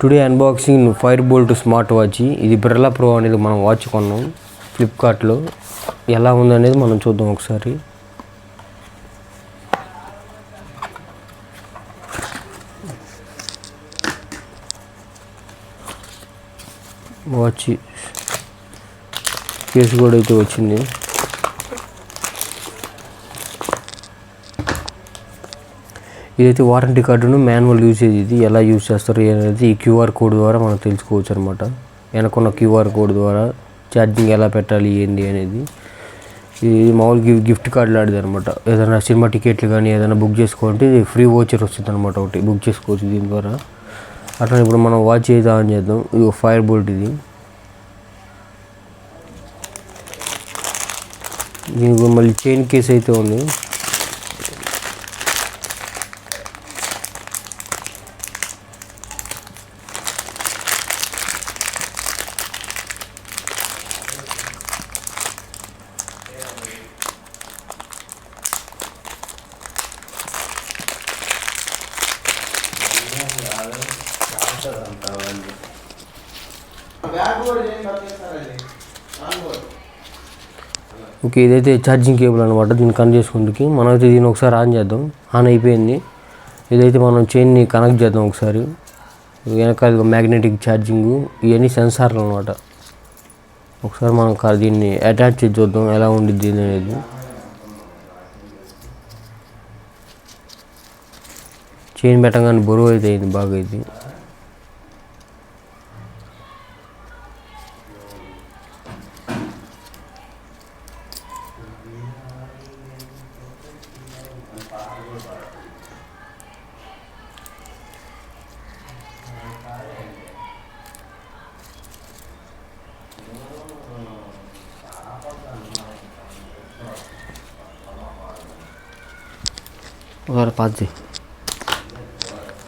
Today unboxing fire bolt smart watch. ఇది Birla pro అనేది మనం వాచ్ కొన్నాం ఫ్లిప్కార్ట్లో. ఎలా ఉందనేది మనం చూద్దాం ఒకసారి. వాచ్ కేసు కూడా అయితే వచ్చింది. ఇదైతే వారంటీ కార్డును మాన్యువల్ యూసేజ్. ఇది ఎలా యూజ్ చేస్తారు అనేది ఈ క్యూఆర్ కోడ్ ద్వారా మనం తెలుసుకోవచ్చు అనమాట. వెనకున్న క్యూఆర్ కోడ్ ద్వారా ఛార్జింగ్ ఎలా పెట్టాలి ఏంటి అనేది. ఇది మామూలుగా గిఫ్ట్ కార్డు లాంటిది అనమాట. ఏదైనా సినిమా టికెట్లు కానీ ఏదైనా బుక్ చేసుకోవాలంటే ఫ్రీ వోచర్ వస్తుంది అనమాట. ఒకటి బుక్ చేసుకోవచ్చు దీని ద్వారా. అట్లా ఇప్పుడు మనం వాచ్ అయితే ఆన్ చేద్దాం. ఇది ఫైర్ బోల్ట్. ఇది దీనికి మళ్ళీ చైన్ కేస్ అయితే ఉంది. ఓకే, ఇదైతే ఛార్జింగ్ కేబుల్ అనమాట. దీన్ని కనెక్ట్ చేసుకుంటే మనమైతే దీన్ని ఒకసారి ఆన్ చేద్దాం. ఆన్ అయిపోయింది. ఇదైతే మనం చైన్ని కనెక్ట్ చేద్దాం ఒకసారి. వెనకాల మ్యాగ్నెటిక్ ఛార్జింగ్ ఇవన్నీ సెన్సార్లు అనమాట. ఒకసారి మనం దీన్ని అటాచ్ చేసి చూద్దాం ఎలా ఉండిద్ది అనేది. చైన్ పెట్టగానే బరువు అయితే అయింది బాగా. ఇది పాతి.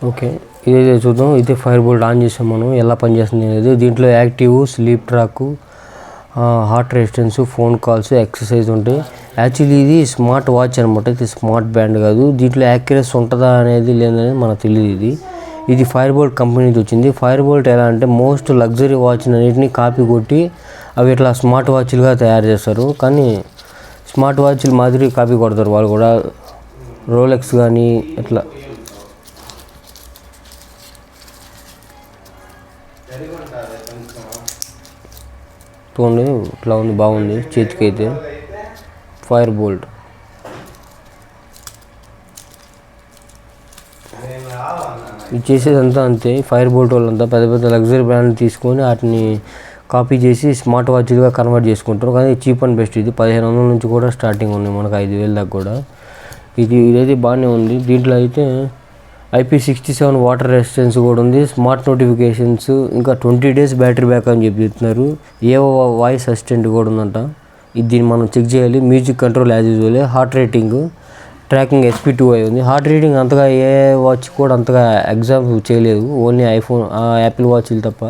ఓకే, ఇదైతే చూద్దాం. ఇదే ఫైర్ బోల్ట్ ఆన్ చేసాం మనం. ఎలా పనిచేస్తుంది అనేది. దీంట్లో active, sleep track, heart resistance, phone calls, exercise ఉంటాయి. యాక్చువల్లీ ఇది స్మార్ట్ వాచ్ అనమాట. ఇది స్మార్ట్ బ్యాండ్ కాదు. దీంట్లో యాక్యురసీ ఉంటుందా అనేది లేదనేది మనకు తెలియదు. ఇది ఫైర్ బోల్ట్ కంపెనీకి వచ్చింది. ఫైర్ బోల్ట్ ఎలా అంటే మోస్ట్ లగ్జరీ వాచ్ అన్నిటిని కాపీ కొట్టి అవి ఇట్లా స్మార్ట్ వాచ్లుగా తయారు చేస్తారు. కానీ స్మార్ట్ వాచ్లు మాదిరి కాపీ కొడతారు వాళ్ళు కూడా. రోలెక్స్ కానీ ఇట్లా చూడండి ఇట్లా ఉంది, బాగుంది. చేతికి అయితే ఫైర్ బోల్ట్. ఇది చేసేదంతా అంతే. ఫైర్ బోల్ట్ వాళ్ళంతా పెద్ద పెద్ద లగ్జరీ బ్రాండ్ తీసుకొని వాటిని కాపీ చేసి స్మార్ట్ వాచ్లుగా కన్వర్ట్ చేసుకుంటారు. కానీ చీప్ అండ్ బెస్ట్. ఇది 1500 నుంచి కూడా స్టార్టింగ్ ఉన్నాయి, మనకు 5000 దాకా కూడా. ఇదైతే బాగానే ఉంది. దీంట్లో అయితే IP67 వాటర్ రెసిస్టెన్స్ కూడా ఉంది. స్మార్ట్ నోటిఫికేషన్స్, ఇంకా 20 days బ్యాటరీ బ్యాక్ అని చెప్తున్నారు. వాయిస్ అసిస్టెంట్ కూడా ఉందంట. దీన్ని మనం చెక్ చేయాలి. Music control as usual. Heart rating tracking SP2i ఉంది. హార్ట్ రేటింగ్ అంతగా ఏ వాచ్ కూడా అంతగా ఎగ్జామ్ చేయలేదు. ఓన్లీ యాపిల్ వాచ్లు తప్ప.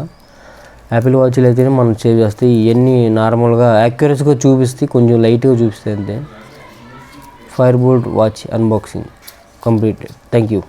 యాపిల్ వాచ్లు అయితేనే మనం సేవ్ చేస్తాయి. ఇవన్నీ నార్మల్గా యాక్యురసీగా చూపిస్తే, కొంచెం లైట్గా చూపిస్తాయి అంతే. Fire bolt watch unboxing completed. Thank you.